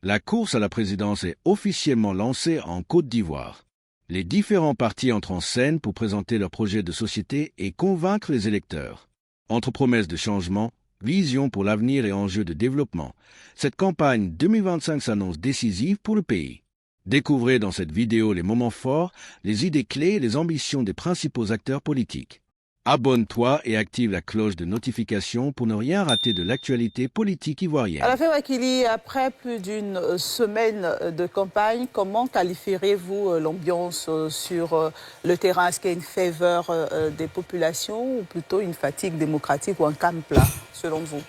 La course à la présidence est officiellement lancée en Côte d'Ivoire. Les différents partis entrent en scène pour présenter leurs projets de société et convaincre les électeurs. Entre promesses de changement, vision pour l'avenir et enjeux de développement, cette campagne 2025 s'annonce décisive pour le pays. Découvrez dans cette vidéo les moments forts, les idées clés et les ambitions des principaux acteurs politiques. Abonne-toi et active la cloche de notification pour ne rien rater de l'actualité politique ivoirienne. Alain Wakili, après plus d'une semaine de campagne, comment qualifierez-vous l'ambiance sur le terrain? Est-ce qu'il y a une faveur des populations ou plutôt une fatigue démocratique ou un calme plat, selon vous?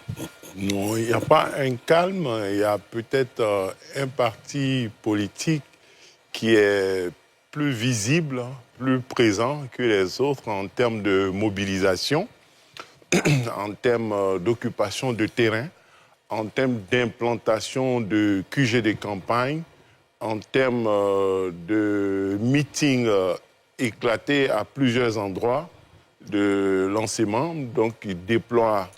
Non, il n'y a pas un calme, il y a peut-être un parti politique qui est plus visible, plus présent que les autres en termes de mobilisation, en termes d'occupation de terrain, en termes d'implantation de QG de campagne, en termes de meetings éclatés à plusieurs endroits de lancement. Donc, ils déploient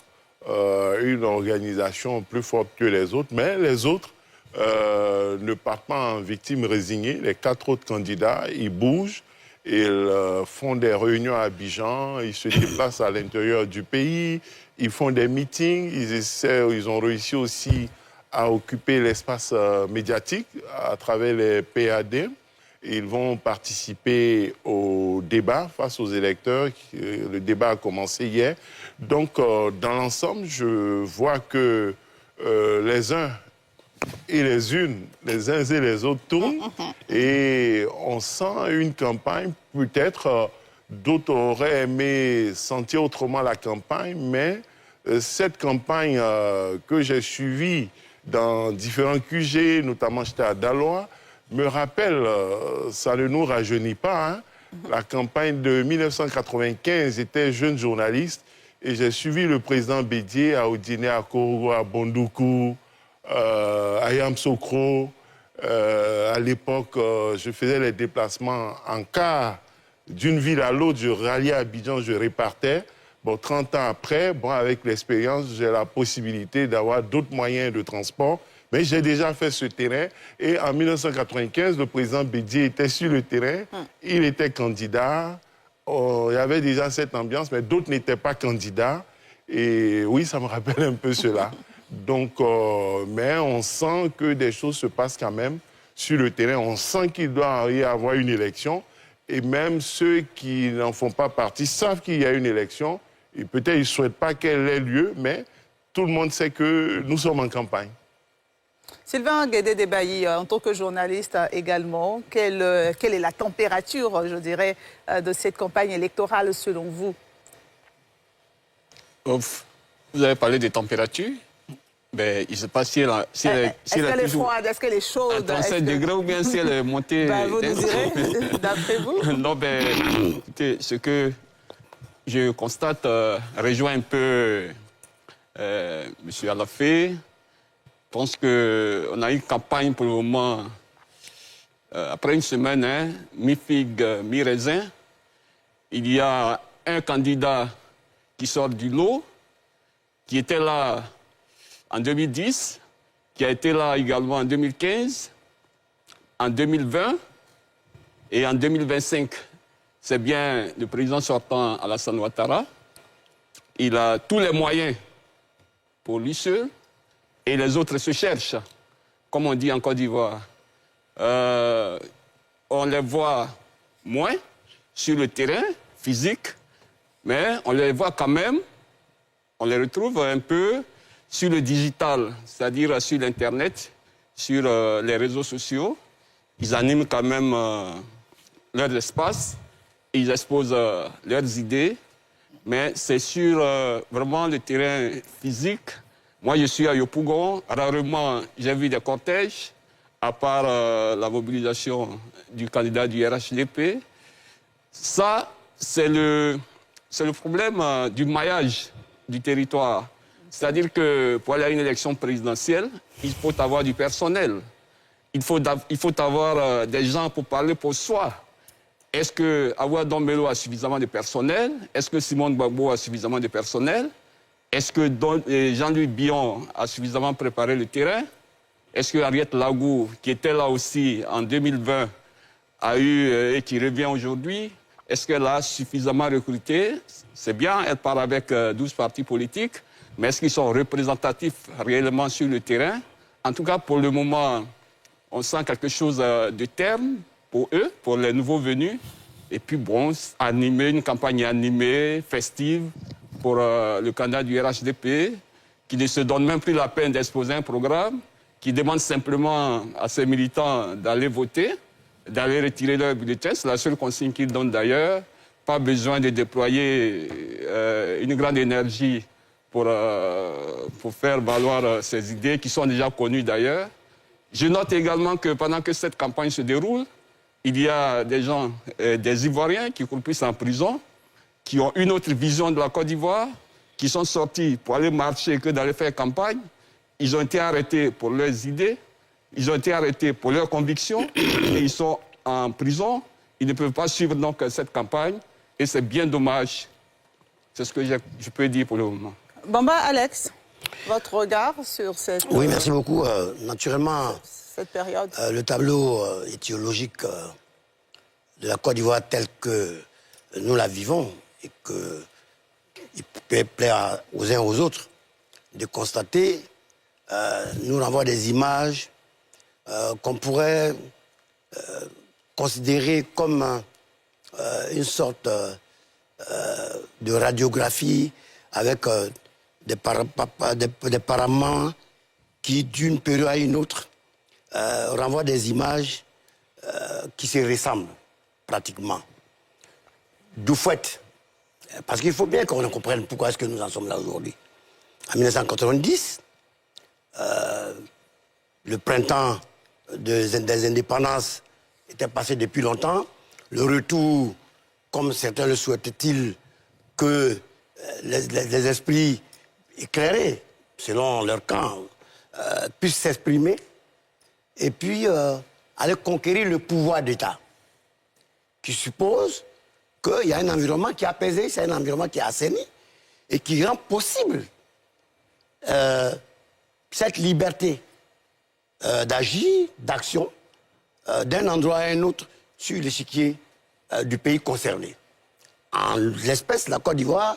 une organisation plus forte que les autres, mais les autres ne partent pas en victimes résignées. Les 4 autres candidats, ils bougent, ils font des réunions à Abidjan, ils se déplacent à l'intérieur du pays, ils font des meetings, ils ont réussi aussi à occuper l'espace médiatique à travers les PAD. Ils vont participer au débat face aux électeurs. Le débat a commencé hier. Donc, dans l'ensemble, je vois que les uns et les uns et les autres tournent. Et on sent une campagne, peut-être d'autres auraient aimé sentir autrement la campagne, mais cette campagne que j'ai suivie dans différents QG, notamment j'étais à Daloa, me rappelle, ça ne nous rajeunit pas, hein. La campagne de 1995, j'étais jeune journaliste et j'ai suivi le président Bédié à Odiné, à Korogo, à Bondoukou, à Yamsokro. À l'époque, je faisais les déplacements en car d'une ville à l'autre, je ralliais à Abidjan, je répartais. Bon, 30 ans après, bon, avec l'expérience, j'ai la possibilité d'avoir d'autres moyens de transport. Mais j'ai déjà fait ce terrain. Et en 1995, le président Bédié était sur le terrain. Il était candidat. Il y avait déjà cette ambiance, mais d'autres n'étaient pas candidats. Et oui, ça me rappelle un peu cela. Donc, mais on sent que des choses se passent quand même sur le terrain. On sent qu'il doit y avoir une élection. Et même ceux qui n'en font pas partie savent qu'il y a une élection. Et peut-être ils ne souhaitent pas qu'elle ait lieu, mais tout le monde sait que nous sommes en campagne. Sylvain Guédé-Débailly, en tant que journaliste également, quelle est la température, je dirais, de cette campagne électorale selon vous? Vous avez parlé de température. Ben, il ne sait pas si elle est-ce qu'elle est froide, est-ce qu'elle est chaude? À 37 degrés ou bien si elle est montée. Vous nous direz, d'après vous? Non, ben, écoutez, ce que je constate rejoint un peu M. Alafé. Je pense qu'on a une campagne pour le moment, après une semaine, hein, mi-figue, mi-raisin. Il y a un candidat qui sort du lot, qui était là en 2010, qui a été là également en 2015, en 2020 et en 2025. C'est bien le président sortant Alassane Ouattara. Il a tous les moyens pour lui seul. Et les autres se cherchent, comme on dit en Côte d'Ivoire. On les voit moins sur le terrain physique, mais on les voit quand même, on les retrouve un peu sur le digital, c'est-à-dire sur l'Internet, sur les réseaux sociaux. Ils animent quand même leur espace, ils exposent leurs idées, mais c'est sur vraiment le terrain physique. Moi, je suis à Yopougon. Rarement, j'ai vu des cortèges, à part la mobilisation du candidat du RHDP. Ça, c'est le problème du maillage du territoire. C'est-à-dire que pour aller à une élection présidentielle, il faut avoir du personnel. Il faut avoir des gens pour parler pour soi. Est-ce que Awa Dombelo a suffisamment de personnel? Est-ce que Simone Gbagbo a suffisamment de personnel? Est-ce que Jean-Louis Billon a suffisamment préparé le terrain? Est-ce que Henriette Lagou, qui était là aussi en 2020, a eu et qui revient aujourd'hui, est-ce qu'elle a suffisamment recruté? C'est bien, elle part avec 12 partis politiques, mais est-ce qu'ils sont représentatifs réellement sur le terrain? En tout cas, pour le moment, on sent quelque chose de terme pour eux, pour les nouveaux venus. Et puis, bon, animer une campagne animée, festive, pour le candidat du RHDP, qui ne se donne même plus la peine d'exposer un programme, qui demande simplement à ses militants d'aller voter, d'aller retirer leur bulletin. C'est la seule consigne qu'il donne d'ailleurs. Pas besoin de déployer une grande énergie pour faire valoir ces idées qui sont déjà connues d'ailleurs. Je note également que pendant que cette campagne se déroule, il y a des gens, des Ivoiriens qui croupissent en prison, qui ont une autre vision de la Côte d'Ivoire, qui sont sortis pour aller marcher que d'aller faire campagne. Ils ont été arrêtés pour leurs idées, ils ont été arrêtés pour leurs convictions, et ils sont en prison. Ils ne peuvent pas suivre donc cette campagne, et c'est bien dommage. C'est ce que je peux dire pour le moment. Bamba, Alex, votre regard sur cette... Oui, merci beaucoup. Naturellement, cette période. Le tableau étiologique de la Côte d'Ivoire tel que nous la vivons et qu'il peut plaire aux uns aux autres de constater, nous renvoie des images qu'on pourrait considérer comme une sorte de radiographie avec des paraments qui, d'une période à une autre, renvoient des images qui se ressemblent pratiquement. D'où fait, parce qu'il faut bien qu'on comprenne pourquoi est-ce que nous en sommes là aujourd'hui. En 1990, le printemps des indépendances était passé depuis longtemps. Le retour, comme certains le souhaitaient-ils, que les esprits éclairés, selon leur camp, puissent s'exprimer et puis aller conquérir le pouvoir d'État, qui suppose qu'il y a un environnement qui est apaisé, c'est un environnement qui est assaini et qui rend possible cette liberté d'agir, d'action, d'un endroit à un autre sur l'échiquier du pays concerné. En l'espèce, la Côte d'Ivoire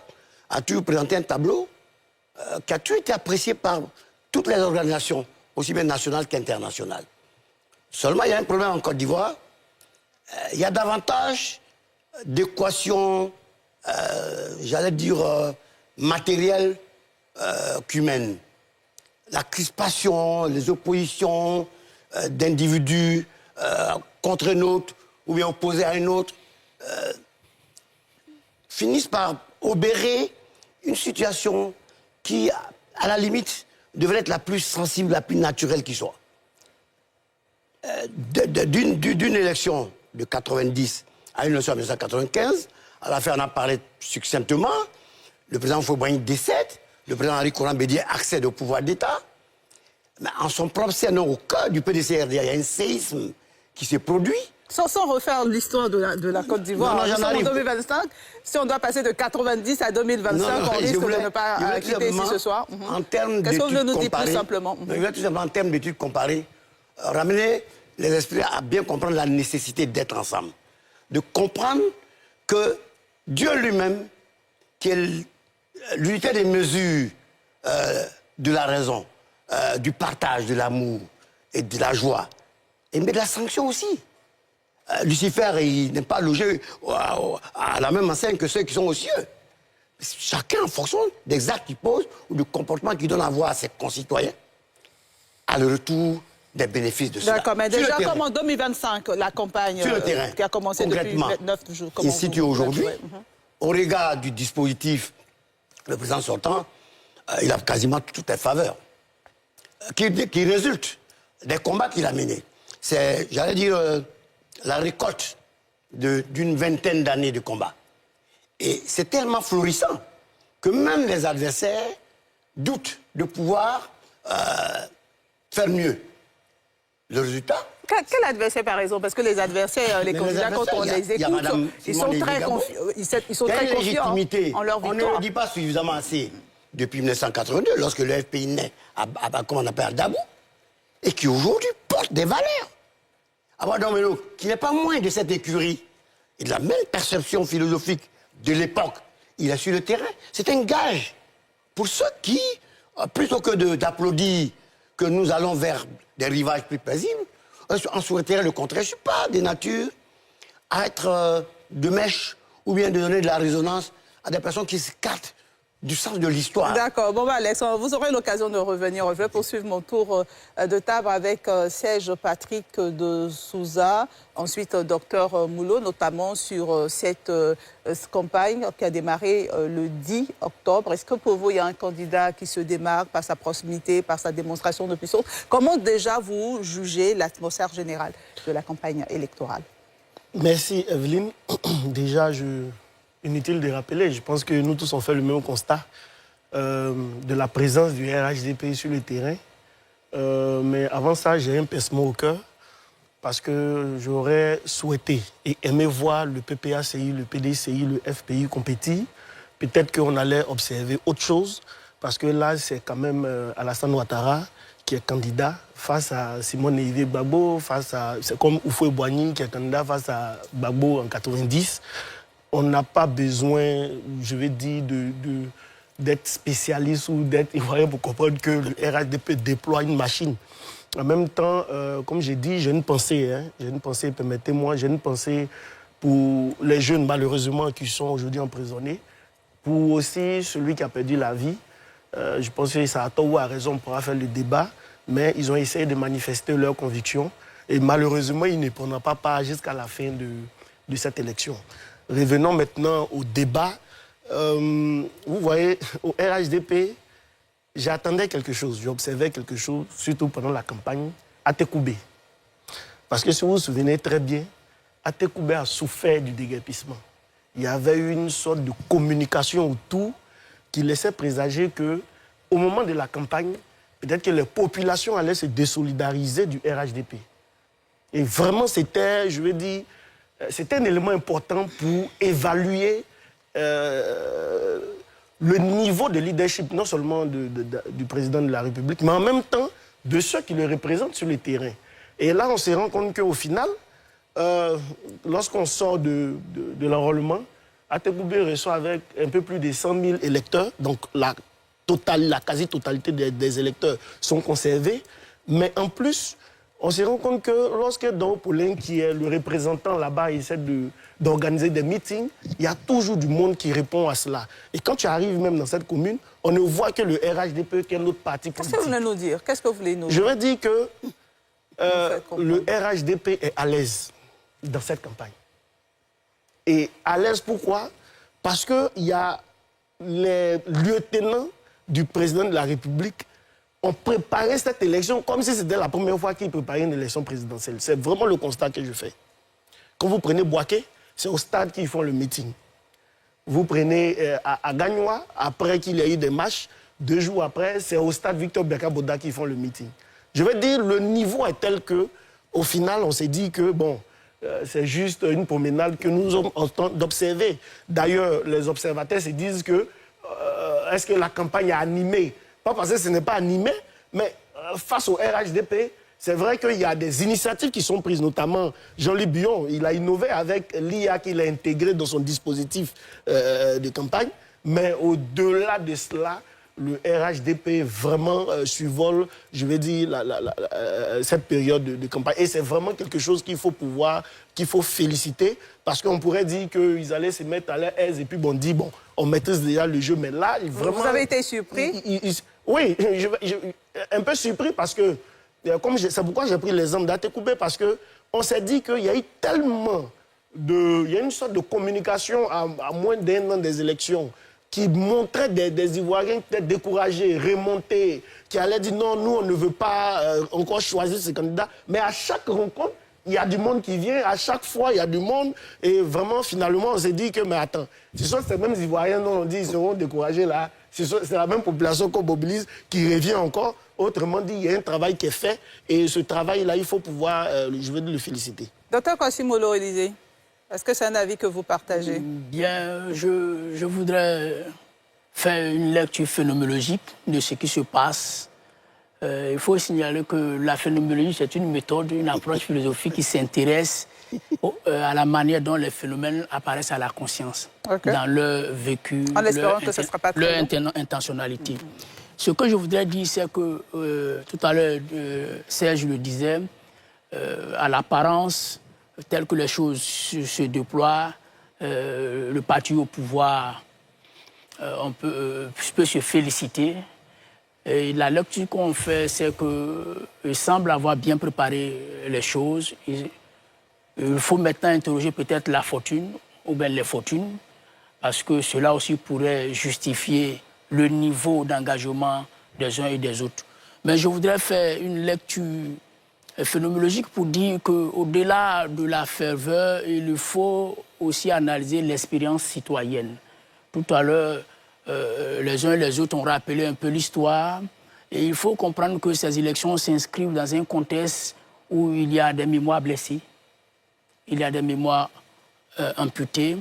a toujours présenté un tableau qui a toujours été apprécié par toutes les organisations, aussi bien nationales qu'internationales. Seulement, il y a un problème en Côte d'Ivoire. Il y a davantage d'équations, j'allais dire, matérielles qu'humaines. La crispation, les oppositions d'individus contre un autre ou bien opposés à un autre finissent par obérer une situation qui, à la limite, devrait être la plus sensible, la plus naturelle qui soit. D'une élection de 90 à une élection en 1995, à la fin on a parlé succinctement, le président Houphouët-Boigny décède, le président Henri Konan Bédié accède au pouvoir d'État, mais en son propre sein, au cœur du PDCRD, il y a un séisme qui s'est produit. Sans refaire l'histoire de la Côte d'Ivoire, nous sommes en 2025. Si on doit passer de 90 à 2025, on risque de ne pas quitter ici ce soir. En termes Qu'est-ce que vous nous d'études dites plus simplement? Je vais tout simplement, en termes d'études comparées, ramener les esprits à bien comprendre la nécessité d'être ensemble. De comprendre que Dieu lui-même, qui est l'unité des mesures de la raison, du partage, de l'amour et de la joie, et mais de la sanction aussi. Lucifer, il n'est pas logé à la même enseigne que ceux qui sont aux cieux. Chacun, en fonction des actes qu'il pose ou du comportement qu'il donne à voir à ses concitoyens, a le retour des bénéfices de cela. D'accord, mais déjà, comme en 2025, la campagne qui a commencé depuis 9 jours. Il situe aujourd'hui, au regard du dispositif, le président sortant, il a quasiment toutes les faveurs qui résultent des combats qu'il a menés. C'est, j'allais dire, la récolte d'une vingtaine d'années de combat. Et c'est tellement florissant que même les adversaires doutent de pouvoir faire mieux. Le résultat... Quel adversaire, par exemple? Parce que les adversaires, les candidats, quand on les écoute, ils sont très confiants en leur victoire. On ne le dit pas suffisamment assez depuis 1982, lorsque le FPI naît, comme on appelle à Dabou. et qui aujourd'hui porte des valeurs. Abraham Melo, qui n'est pas moins de cette écurie et de la même perception philosophique de l'époque, il est sur le terrain. C'est un gage pour ceux qui, plutôt que d'applaudir que nous allons vers des rivages plus paisibles, en souhaiterait le contraire. Je ne suis pas de nature à être de mèche ou bien de donner de la résonance à des personnes qui s'écartent du sens de l'histoire. D'accord. Bon, Alex, vous aurez l'occasion de revenir. Je vais poursuivre mon tour de table avec Serge Patrick de Souza, ensuite Dr Moulot, notamment sur cette campagne qui a démarré le 10 octobre. Est-ce que pour vous, il y a un candidat qui se démarque par sa proximité, par sa démonstration de puissance? Comment déjà vous jugez l'atmosphère générale de la campagne électorale? Merci, Evelyne. Déjà, inutile de rappeler, je pense que nous tous on fait le même constat de la présence du RHDP sur le terrain. Mais avant ça, j'ai un pincement au cœur parce que j'aurais souhaité et aimé voir le PPACI, le PDCI, le FPI compétir. Peut-être qu'on allait observer autre chose parce que là, c'est quand même Alassane Ouattara qui est candidat face à Simone Evé Gbagbo, c'est comme Oufoué Boigny qui est candidat face à Gbagbo en 90. On n'a pas besoin, je vais dire, d'être spécialiste ou d'être ivoirien pour comprendre que le RHDP déploie une machine. En même temps, comme j'ai dit, j'ai une pensée, permettez-moi, j'ai une pensée pour les jeunes, malheureusement, qui sont aujourd'hui emprisonnés, pour aussi celui qui a perdu la vie. Je pense que ça a tort ou à raison, on pourra faire le débat, mais ils ont essayé de manifester leurs convictions et malheureusement, ils ne prendront pas part jusqu'à la fin de cette élection. Revenons maintenant au débat. Vous voyez, au RHDP, j'attendais quelque chose, j'observais quelque chose, surtout pendant la campagne, Atekoubé. Parce que si vous vous souvenez très bien, Atekoubé a souffert du déguerpissement. Il y avait eu une sorte de communication autour qui laissait présager qu'au moment de la campagne, peut-être que les populations allaient se désolidariser du RHDP. Et vraiment, c'était, je veux dire, c'était un élément important pour évaluer le niveau de leadership, non seulement du président de la République, mais en même temps de ceux qui le représentent sur le terrain. Et là, on se rend compte qu'au final, lorsqu'on sort de l'enrôlement, Atekoubé reçoit avec un peu plus de 100 000 électeurs, donc la quasi-totalité des électeurs sont conservés, mais en plus, on se rend compte que lorsque Dao Poulain, qui est le représentant là-bas, essaie d'organiser des meetings, il y a toujours du monde qui répond à cela. Et quand tu arrives même dans cette commune, on ne voit que le RHDP, qui est notre parti politique. Qu'est-ce que vous voulez nous dire? Qu'est-ce que vous voulez nous dire? Je veux dire que le RHDP est à l'aise dans cette campagne. Et à l'aise pourquoi? Parce qu'il y a les lieutenants du président de la République ont préparé cette élection comme si c'était la première fois qu'ils préparaient une élection présidentielle. C'est vraiment le constat que je fais. Quand vous prenez Bouaké, c'est au stade qu'ils font le meeting. Vous prenez à Gagnoa, après qu'il y a eu des matchs, 2 jours après, c'est au stade Victor Beka-Boda qu'ils font le meeting. Je veux dire, le niveau est tel que, au final, on s'est dit que, bon, c'est juste une promenade que nous sommes en train d'observer. D'ailleurs, les observateurs se disent que, est-ce que la campagne est animée? Pas parce que ce n'est pas animé, mais face au RHDP, c'est vrai qu'il y a des initiatives qui sont prises, notamment Jean-Louis Bion, il a innové avec l'IA qu'il a intégré dans son dispositif de campagne, mais au-delà de cela, le RHDP vraiment survole, je vais dire, cette période de campagne. Et c'est vraiment quelque chose qu'il faut féliciter, parce qu'on pourrait dire qu'ils allaient se mettre à leur aise et puis on dit, bon, on maîtrise déjà le jeu, mais là, vraiment... Vous avez été surpris? Oui, un peu surpris parce que, c'est pourquoi j'ai pris l'exemple d'Atekoubé, parce qu'on s'est dit qu'il y a eu tellement il y a une sorte de communication à moins d'1 an des élections qui montrait des Ivoiriens peut-être découragés, remontés, qui allaient dire non, nous on ne veut pas encore choisir ce candidat. Mais à chaque rencontre, il y a du monde qui vient, à chaque fois il y a du monde. Et vraiment, finalement, on s'est dit que, mais attends, ce sont ces mêmes Ivoiriens dont on dit qu'ils seront découragés là. C'est la même population qu'on mobilise qui revient encore. Autrement dit, il y a un travail qui est fait. Et ce travail-là, il faut pouvoir, je veux le féliciter. Docteur Kassimolo Élisée, est-ce que c'est un avis que vous partagez? Bien, je voudrais faire une lecture phénoménologique de ce qui se passe Il faut signaler que la phénoménologie, c'est une méthode, une approche philosophique qui s'intéresse à la manière dont les phénomènes apparaissent à la conscience, dans leur vécu, en espérant que ce sera pas leur intentionnalité. Ce que je voudrais dire, c'est que tout à l'heure, Serge le disait, à l'apparence, telle que les choses se déploient, le parti au pouvoir, on peut se féliciter. Et la lecture qu'on fait, c'est qu'il semble avoir bien préparé les choses. Il faut maintenant interroger peut-être la fortune, ou bien les fortunes, parce que cela aussi pourrait justifier le niveau d'engagement des uns et des autres. Mais je voudrais faire une lecture phénoménologique pour dire qu'au-delà de la ferveur, il faut aussi analyser l'expérience citoyenne. Tout à l'heure, les uns et les autres ont rappelé un peu l'histoire. Et il faut comprendre que ces élections s'inscrivent dans un contexte où il y a des mémoires blessées, il y a des mémoires amputées,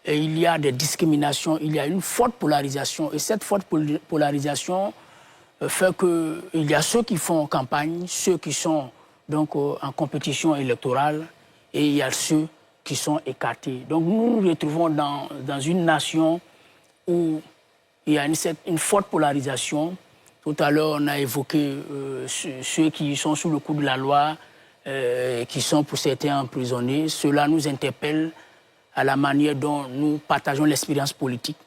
et il y a des discriminations, il y a une forte polarisation. Et cette forte polarisation fait qu'il y a ceux qui font campagne, ceux qui sont donc en compétition électorale, et il y a ceux qui sont écartés. Donc nous nous retrouvons dans une nation où il y a une forte polarisation. Tout à l'heure, on a évoqué ceux qui sont sous le coup de la loi, qui sont pour certains emprisonnés. Cela nous interpelle à la manière dont nous partageons l'expérience politique.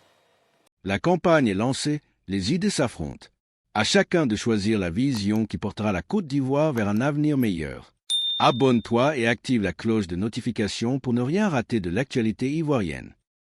La campagne est lancée, les idées s'affrontent. À chacun de choisir la vision qui portera la Côte d'Ivoire vers un avenir meilleur. Abonne-toi et active la cloche de notification pour ne rien rater de l'actualité ivoirienne.